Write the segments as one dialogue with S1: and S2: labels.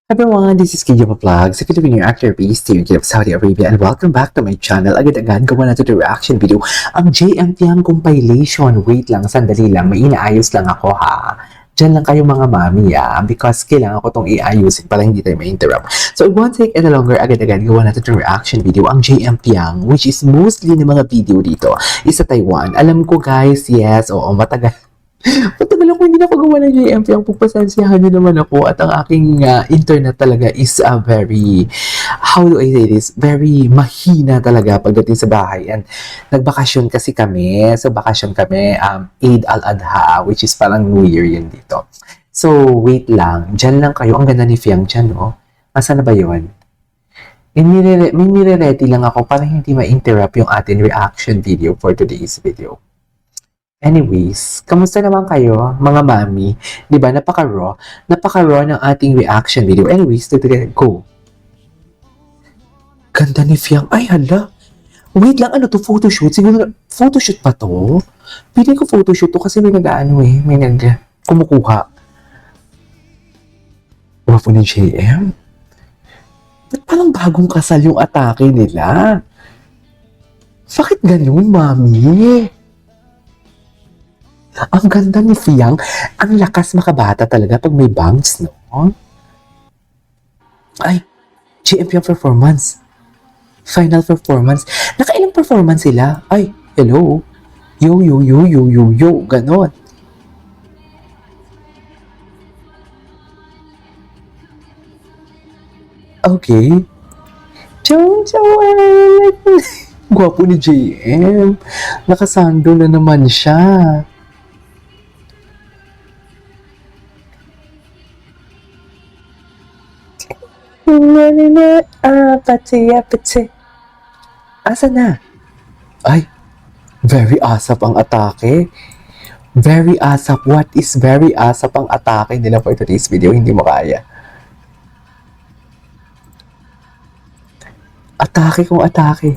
S1: Everyone, this is Kiyo Vlogs, a Filipino actor based here in Saudi Arabia, and welcome back to my channel. Agad-agad gawa na to the reaction video. Ang JM Tiang compilation. Wait lang, sandali lang. May inaayos lang ako ha. Diyan lang kayo mga mami because kailangan ko tong iayusin para hindi tayo ma-interrupt. So it won't take any longer. Agad-agad gawa na to the reaction video. Ang JM Tiang, which is mostly ng mga video dito, is sa Taiwan. Alam ko guys, yes, oo, matagal. Matagal ako hindi nakagawa ng JMP. Ang pagpasensyahan nyo naman ako at ang aking internet talaga is very, how do I say this? Very mahina talaga pagdating sa bahay. And nagbakasyon kasi kami. So, bakasyon kami, Eid al-Adha, which is parang New Year yun dito. So, wait lang. Diyan lang kayo. Ang ganda ni Fiang dyan, oh. Asa na ba yun? May nire-ready lang ako para hindi ma-interrupt yung ating reaction video for today's video. Anyways, kamusta naman kayo, mga mami? Di ba, napaka-raw ng ating reaction video. Anyways, go. Ganda ni Fiang. Ay, hala. Wait lang, ano to, photoshoot? Siguro, photoshoot pa to? Pili ko photoshoot to kasi may may kumukuha. Wapo ni JM? Ba't parang bagong kasal yung atake nila? Bakit ganun, mami? Ang ganda ni Fiang. Ang lakas makabata talaga pag may bangs, no? Ay, JM Fiang performance. Final performance. Nakailang performance sila? Ay, hello. Yo, yo, yo, yo, yo, yo. Ganon. Okay. Chow, chow, Gwapo ni JM. Nakasando na naman siya. Apatse. Asa na? Ay, very asap ang atake. Very asap. What is very asap ang atake nila for today's video? Hindi mo kaya. Atake kung atake.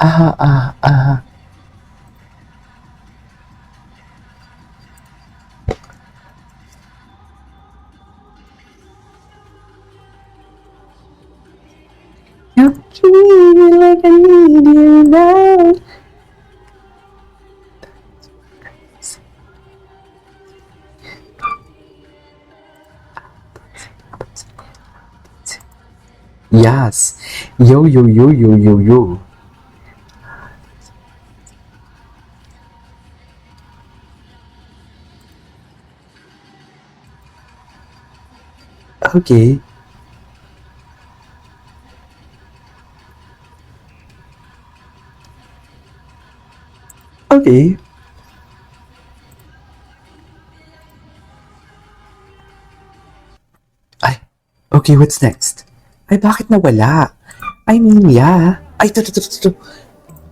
S1: Ah. You treat me like I need you now. Yes. Yo, yo, yo, yo, yo, yo. Okay. Okay. Ay, okay, what's next? Ay, bakit nawala? I mean, yeah. Ay, to.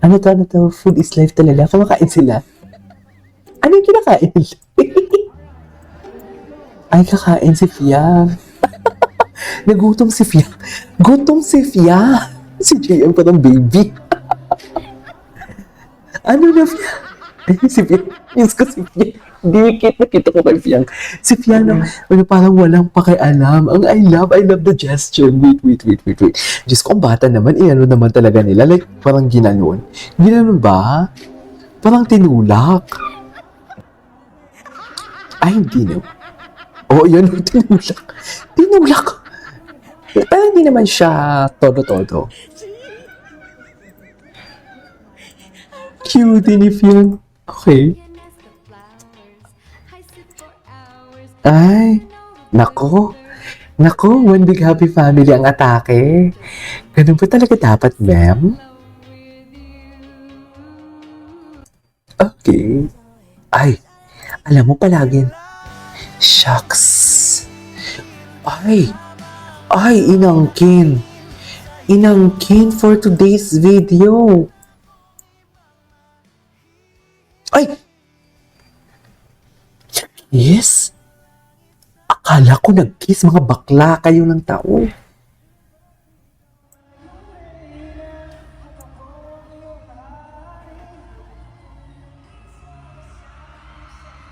S1: Ano to? Food is life talaga. Kumakain sila. Ano yung kinakain nila? Ay, kakain si Fiang. Nagutom si Fiang. Gutom si Fiang. Si JM parang baby. Ano na Fiang? Ay, si Fiang. Miss ko si Fiang. Nakita ko kay Fiang. Si Fiang na, parang walang pakialam. Ang I love the gesture. Wait. Diyos ko, ang bata naman, ano naman talaga nila. Like, parang ginanon. Ginanon ba? Parang tinulak. Ay, hindi no. Oo, yun, tinulak. Tinulak. Pero hindi naman siya todo-todo. Cute ni Fiang. Okay. Ay, nako, one big happy family ang atake. Ganun ba talaga dapat, ma'am? Okay. Ay, alam mo palagi. Shucks. Ay, inangkin. Inangkin for today's video. Ay! Yes? Akala ko nag-kiss, mga bakla kayo ng tao.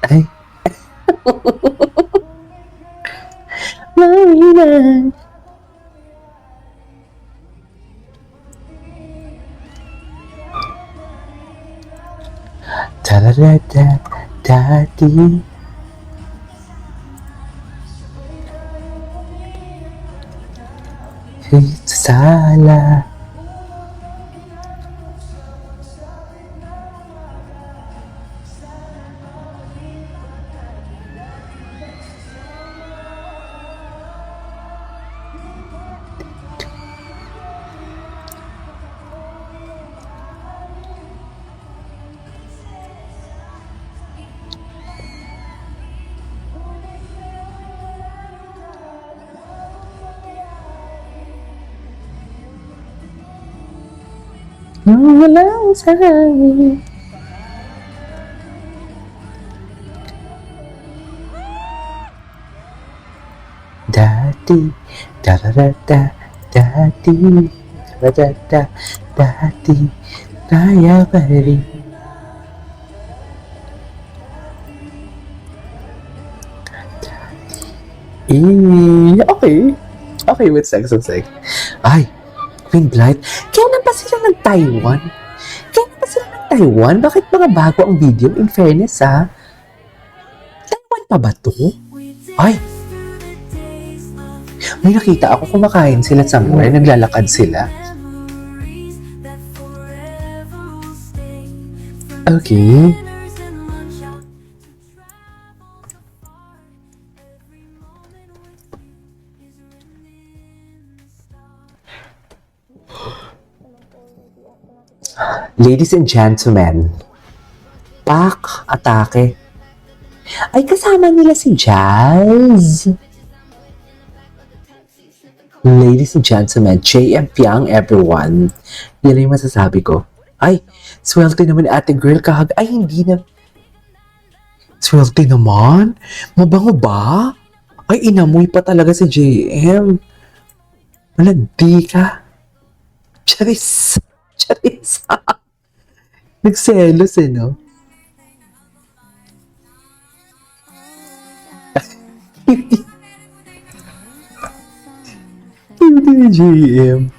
S1: Ay, Marinan. Da-da-da-da, daddy. Sala. Walang sabi. Daddy, da-da-da-da, daddy, da-da-da, daddy, kaya pa rin. Okay. Okay, what's next? What's next? Ay, Queen Blight, kailan pa sila ng Taiwan? Kailan pa sila ng Taiwan? Bakit mga bago ang video? In fairness, ha? Taiwan pa ba to? Ay, may nakita ako kumakain sila somewhere, naglalakad sila. Okay. Ladies and gentlemen, Pak Atake. Ay, kasama nila si Jazz. Ladies and gentlemen, JM Piang everyone. Yan yung masasabi ko. Ay, swerte naman ate girl kahag. Ay, hindi na. Swerte naman? Mabango ba? Ay, inamoy pa talaga si JM. Malandi ka. Charis. Charis. Nagselos no? Hindi ni JM.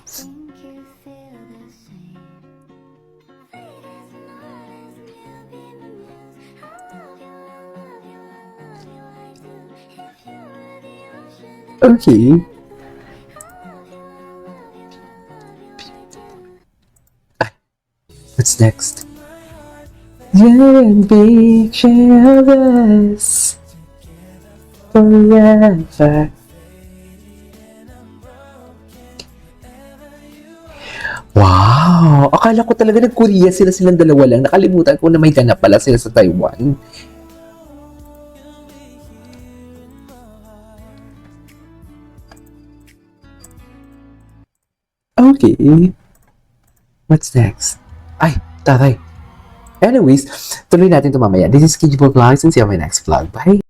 S1: Okay. What's next? You're a picture of us forever. Wow! Akala ko talaga nag-Korea silang dalawa lang. Nakalimutan ko na may ganap pala sila sa Taiwan. Okay. What's next? Ay, taray. Anyways, tuloy natin ito mamaya. This is Kijibol Vlogs and see you on my next vlog. Bye!